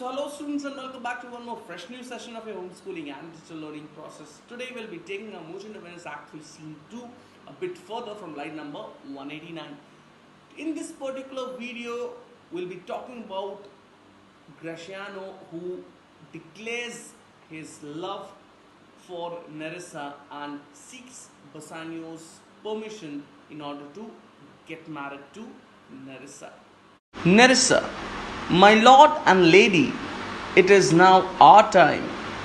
So hello students and welcome back to one more fresh new session of your homeschooling and digital learning process. Today we'll be taking our Motion Awareness Act 3 Scene 2 a bit further from line number 189. In this particular video, we'll be talking about Graciano, who declares his love for Nerissa and seeks Bassanio's permission in order to get married to Nerissa. Nerissa, my lord and lady, it is now our time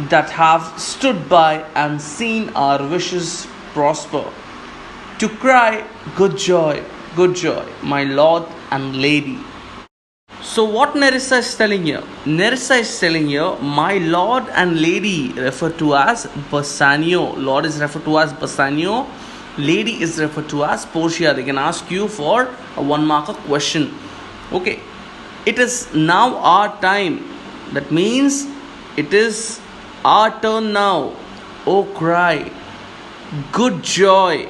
that have stood by and seen our wishes prosper, to cry good joy, my lord and lady. So what Nerissa is telling here? Nerissa is telling here, my lord and lady referred to as Bassanio. Lord is referred to as Bassanio. Lady is referred to as Portia. They can ask you for a 1-marker question. Okay. It is now our time. That means it is our turn now. Oh, cry good joy,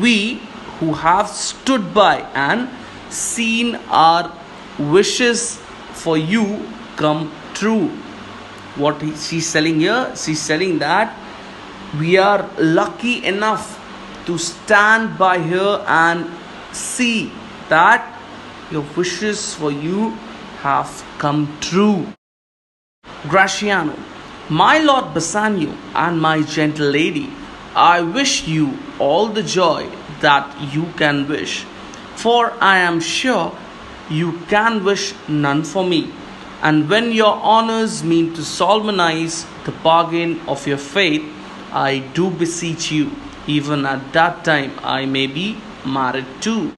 we who have stood by and seen our wishes for you come true. What she's telling here? She's telling that we are lucky enough to stand by here and see that your wishes for you have come true. Graciano, my lord Bassanio and my gentle lady, I wish you all the joy that you can wish, for I am sure you can wish none for me. And when your honors mean to solemnize the bargain of your faith, I do beseech you, even at that time I may be married too.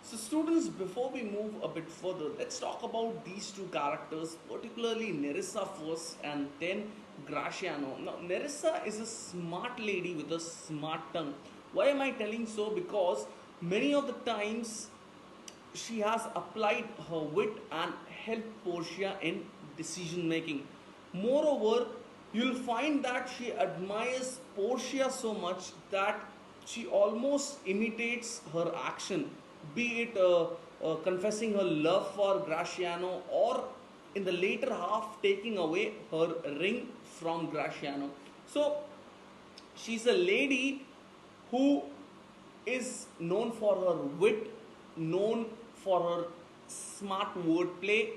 So students, before we move a bit further, let's talk about these two characters, particularly Nerissa first and then Graciano. Now, Nerissa is a smart lady with a smart tongue. Why am I telling so? Because many of the times she has applied her wit and helped Portia in decision making. Moreover, you'll find that she admires Portia so much that she almost imitates her action, be it confessing her love for Graciano or in the later half taking away her ring from Graciano. So she's a lady who is known for her wit, known for her smart wordplay,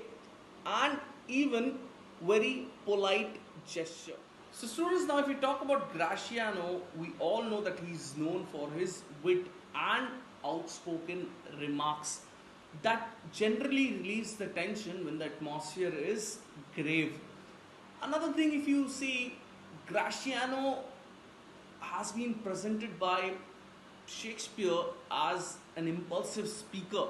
and even very polite gesture. So students, now if we talk about Graciano, we all know that he is known for his wit and outspoken remarks that generally relieves the tension when the atmosphere is grave. Another thing, if you see, Graciano has been presented by Shakespeare as an impulsive speaker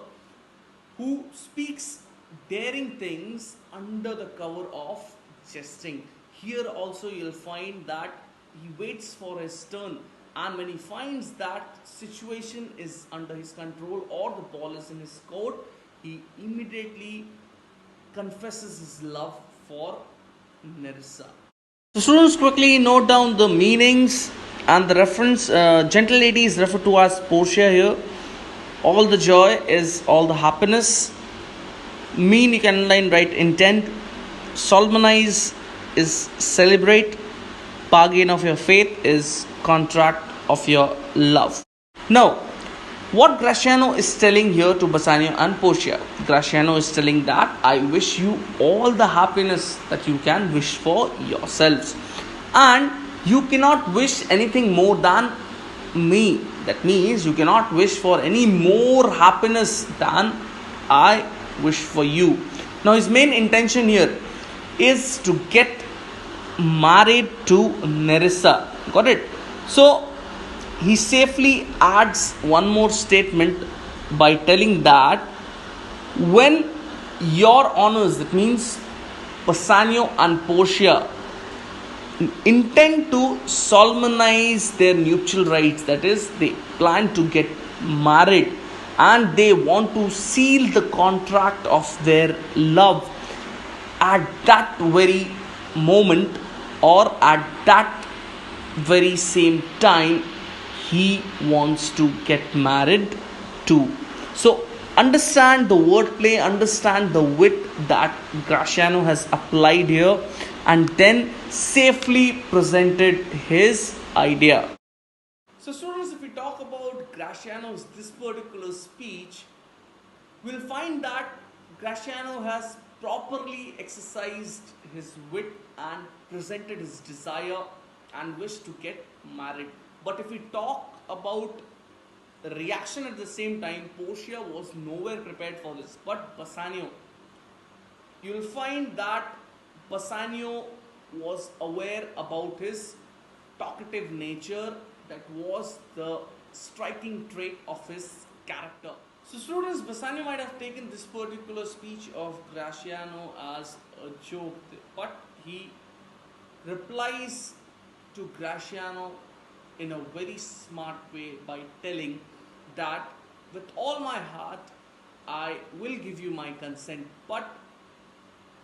who speaks daring things under the cover of jesting. Here also you'll find that he waits for his turn, and when he finds that situation is under his control or the ball is in his court, he immediately confesses his love for Nerissa. So students, quickly note down the meanings and the reference. Gentle lady is referred to as Portia here. All the joy is all the happiness. Mean, you can underline, write intent. Solemnize is celebrate. Bargain of your faith is contract of your love. Now, what Graciano is telling here to Bassanio and Portia, Graciano is telling that I wish you all the happiness that you can wish for yourselves, and you cannot wish anything more than me. That means you cannot wish for any more happiness than I wish for you. Now his main intention here is to get married to Nerissa. Got it? So he safely adds one more statement by telling that when your honors, that means Bassanio and Portia, intend to solemnize their nuptial rights, that is, they plan to get married and they want to seal the contract of their love, at that very moment or at that very same time he wants to get married too. So Understand the wordplay, understand the wit that Graciano has applied here, and then safely presented his idea. So, students, if we talk about Graciano's this particular speech, we'll find that Graciano has properly exercised his wit and presented his desire and wish to get married. But if we talk about the reaction at the same time, Portia was nowhere prepared for this. But Bassanio, you'll find that Bassanio was aware about his talkative nature. That was the striking trait of his character. So, students, Bassanio might have taken this particular speech of Graciano as a joke, but he replies to Graciano in a very smart way by telling that with all my heart I will give you my consent, but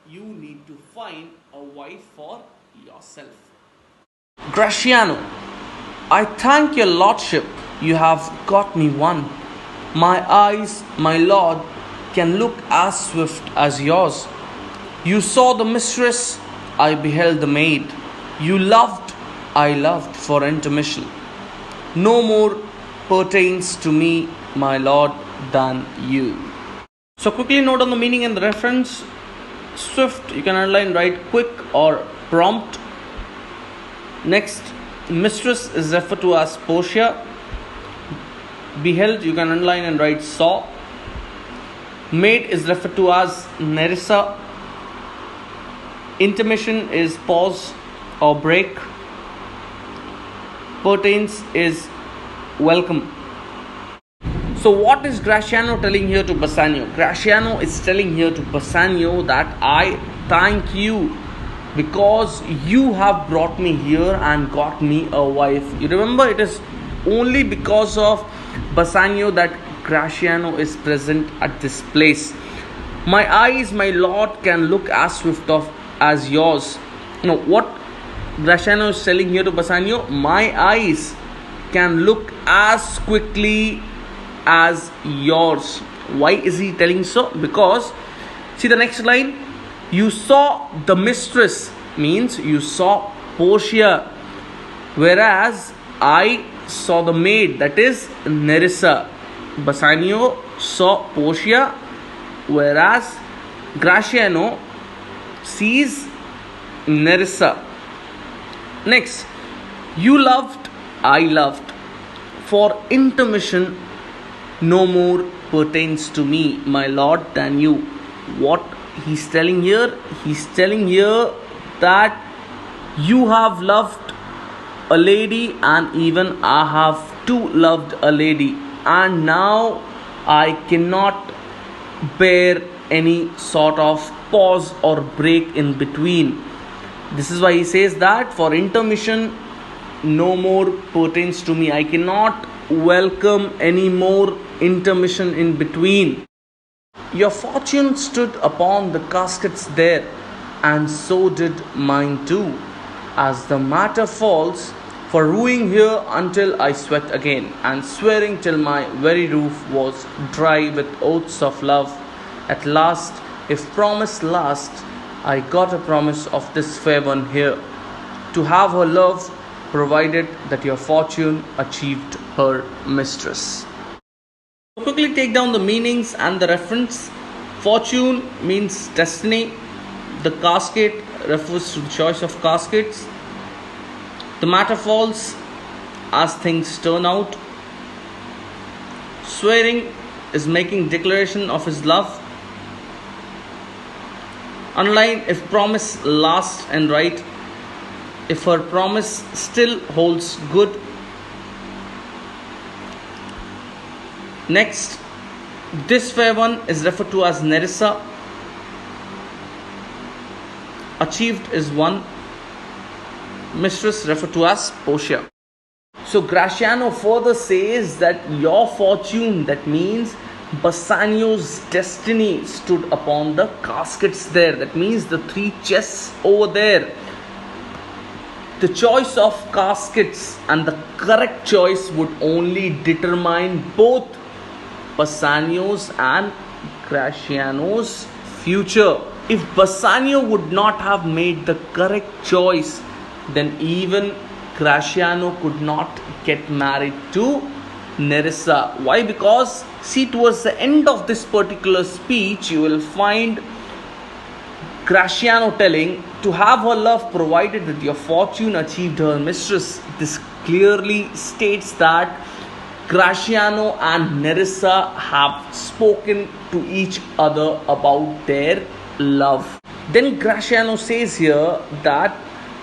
you need to find a wife for yourself. Graciano, I thank your lordship, you have got me one. My eyes, my lord, can look as swift as yours. You saw the mistress, I beheld the maid. You loved, I loved for intermission. No more pertains to me, my lord, than you. So quickly note on the meaning and the reference. Swift, you can underline, write quick or prompt. Next, mistress is referred to as Portia. Beheld, you can underline and write saw. Maid is referred to as Nerissa. Intermission is pause or break. Pertains is welcome. So what is Graciano telling here to Bassanio? Graciano is telling here to Bassanio that I thank you because you have brought me here and got me a wife. You remember, it is only because of Bassanio that Graciano is present at this place. My eyes, my lord, can look as swift as yours. Now, what Graciano is telling here to Bassanio, my eyes can look as quickly as yours. Why is he telling so? Because, see the next line, you saw the mistress, means you saw Portia, whereas I saw the maid, that is Nerissa. Bassanio saw Portia, whereas Graciano sees Nerissa. Next, you loved, I loved. For intermission, no more pertains to me, my lord, than you. What he's telling here? He's telling here that you have loved a lady, and even I have too loved a lady, and now I cannot bear any sort of pause or break in between. This is why he says that for intermission, no more pertains to me. I cannot welcome any more intermission in between. Your fortune stood upon the caskets there, and so did mine too. As the matter falls, for ruing here until I sweat again, and swearing till my very roof was dry with oaths of love. At last, if promise last, I got a promise of this fair one here, to have her love, provided that your fortune achieved her mistress. Quickly take down the meanings and the reference. Fortune means destiny. The casket refers to the choice of caskets. The matter falls as things turn out. Swearing is making declaration of his love. Underline if promise lasts, and write if her promise still holds good. Next, this fair one is referred to as Nerissa. Achieved is one. Mistress referred to as Portia. So Graciano further says that your fortune, that means Bassanio's destiny, stood upon the caskets there. That means the three chests over there. The choice of caskets and the correct choice would only determine both Bassanio's and Gratiano's future. If Bassanio would not have made the correct choice, then even Gratiano could not get married to Nerissa. Why? Because see, towards the end of this particular speech, you will find Gratiano telling to have her love provided that your fortune achieved her mistress. This clearly states that Gratiano and Nerissa have spoken to each other about their love. Then Gratiano says here that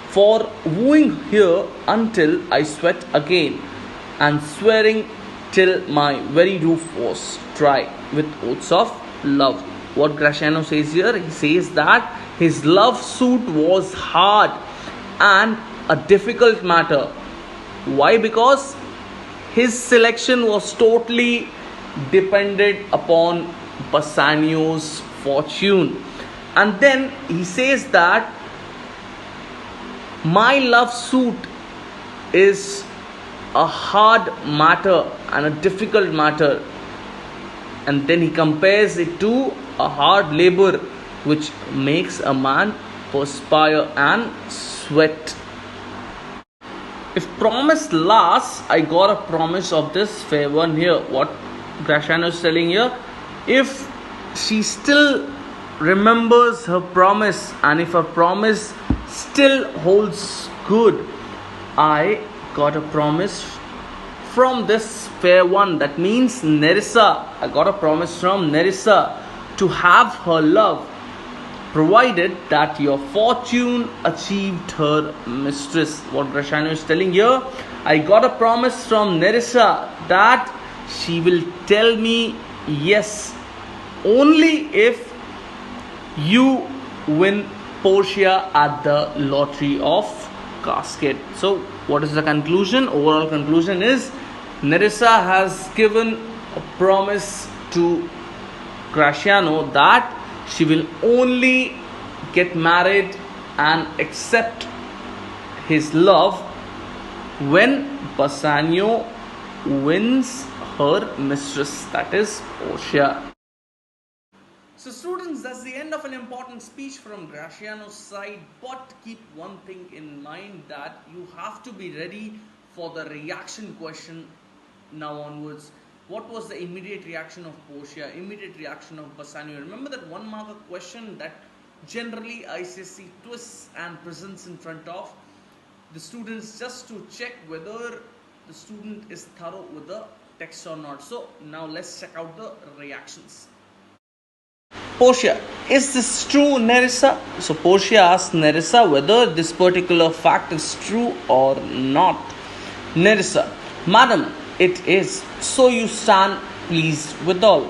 for wooing here until I sweat again, and swearing till my very roof was dry with oaths of love. What Gratiano says here, he says that his love suit was hard and a difficult matter. Why? Because his selection was totally dependent upon Bassanio's fortune. And then he says that my love suit is a hard matter and a difficult matter. And then he compares it to a hard labor which makes a man perspire and sweat. If promise lasts, I got a promise of this fair one here. What Gratiano is telling here, if she still remembers her promise and if her promise still holds good, I got a promise from this fair one. That means Nerissa. I got a promise from Nerissa to have her love, provided that your fortune achieved her mistress. What Gratiano is telling here, I got a promise from Nerissa that she will tell me yes only if you win Portia at the lottery of casket. So what is the conclusion? Overall conclusion is Nerissa has given a promise to Gratiano that she will only get married and accept his love when Bassanio wins her mistress, that is Portia. So students, that's the end of an important speech from Gratiano's side, but keep one thing in mind, that you have to be ready for the reaction question now onwards. What was the immediate reaction of Portia, immediate reaction of Bassanio? Remember that one marker question that generally ICSE twists and presents in front of the students just to check whether the student is thorough with the text or not. So now let's check out the reactions. Portia, is this true, Nerissa? So Portia asks Nerissa whether this particular fact is true or not. Nerissa, Madam, it is. So you stand pleased withal.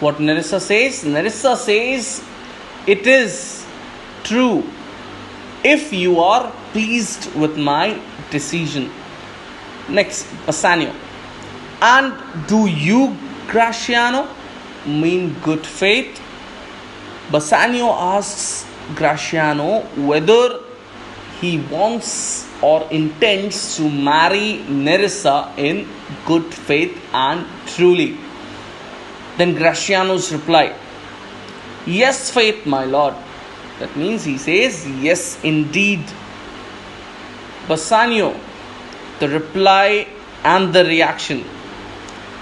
What Nerissa says? Nerissa says, it is true if you are pleased with my decision. Next, Bassanio. And do you, Gratiano, mean good faith? Bassanio asks Gratiano whether he wants or intends to marry Nerissa in good faith and truly. Then Gratiano's reply, yes, faith, my lord. That means he says, yes, indeed. Bassanio, the reply and the reaction.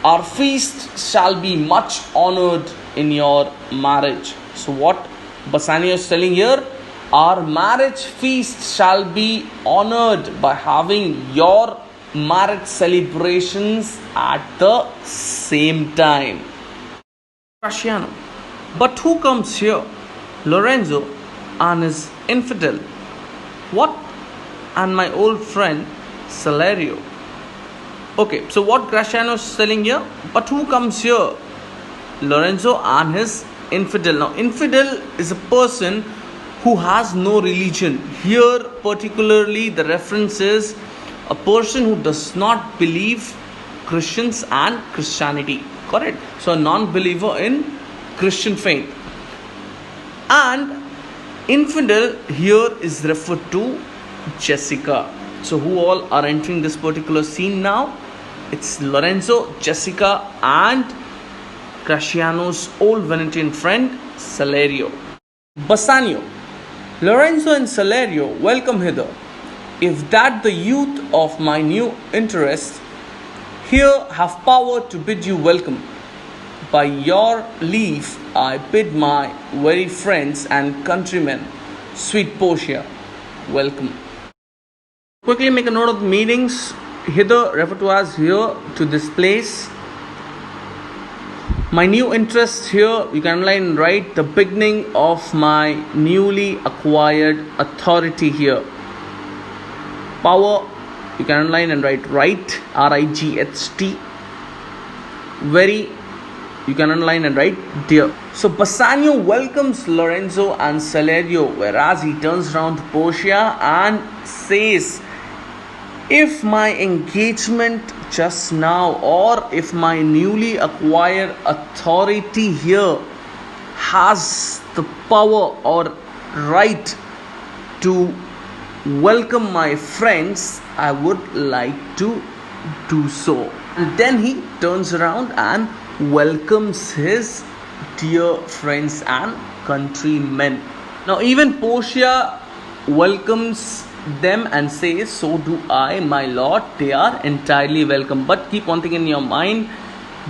Our feast shall be much honored in your marriage. So what Bassanio is telling here, our marriage feast shall be honored by having your marriage celebrations at the same time. Gratiano, but who comes here? Lorenzo and his infidel. What? And my old friend Salario. Okay, so what Gratiano is telling here? But who comes here? Lorenzo and his infidel. Now, infidel is a person who has no religion. Here, particularly, the reference is a person who does not believe Christians and Christianity. Correct? So, a non-believer in Christian faith. And infidel here is referred to Jessica. So, who all are entering this particular scene now? It's Lorenzo, Jessica, and Graciano's old Venetian friend, Salerio. Bassanio. Lorenzo and Salerio, welcome hither. If that the youth of my new interest here have power to bid you welcome. By your leave, I bid my very friends and countrymen, sweet Portia, welcome. Quickly make a note of the meanings. Hither refer to as here, to this place. My new interest here, you can underline and write the beginning of my newly acquired authority here. Power, you can underline and write right, R-I-G-H-T. Very, you can underline and write dear. So Bassanio welcomes Lorenzo and Salerio, whereas he turns around to Portia and says, if my engagement just now, or if my newly acquired authority here has the power or right to welcome my friends, I would like to do so. And then he turns around and welcomes his dear friends and countrymen. Now even Portia welcomes them and says, so do I, my lord. They are entirely welcome. But keep one thing in your mind,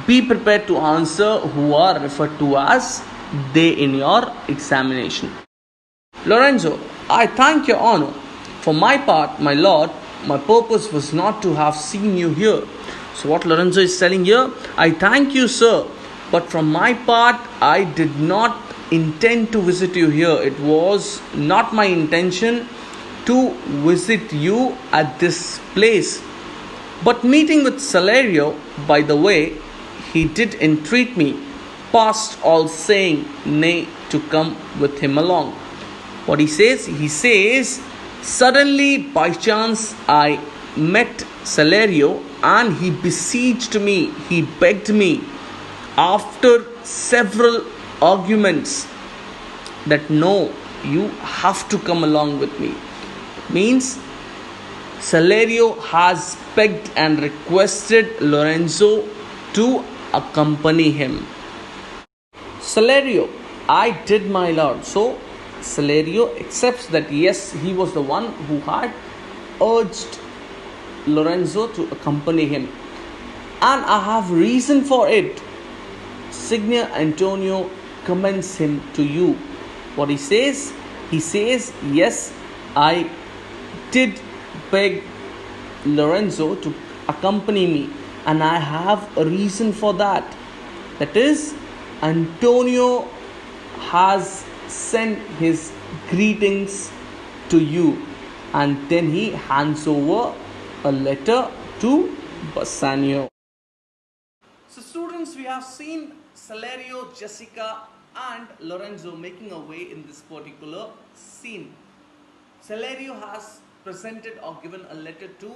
be prepared to answer who are referred to as they in your examination. Lorenzo, I thank your honor. For my part, my lord, my purpose was not to have seen you here. So what Lorenzo is telling here, I thank you, sir, but from my part, I did not intend to visit you here. It was not my intention to visit you at this place. But meeting with Salerio, by the way, he did entreat me, past all saying nay, to come with him along. What he says, suddenly by chance I met Salerio and he beseeched me, he begged me, after several arguments, that no, you have to come along with me. Means Salerio has begged and requested Lorenzo to accompany him. Salerio, I did, my lord. So Salerio accepts that yes, he was the one who had urged Lorenzo to accompany him, and I have reason for it. Signor Antonio commends him to you. What he says, yes, I did beg Lorenzo to accompany me, and I have a reason for that. That is, Antonio has sent his greetings to you, and then he hands over a letter to Bassanio. So students, we have seen Salerio, Jessica and Lorenzo making a way in this particular scene. Salerio has presented or given a letter to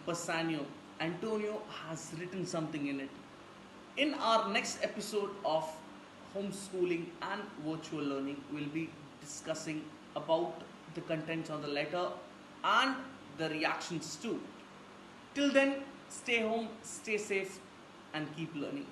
Bassanio. Antonio has written something in it. In our next episode of homeschooling and virtual learning, we'll be discussing about the contents of the letter and the reactions too. Till then, stay home, stay safe and keep learning.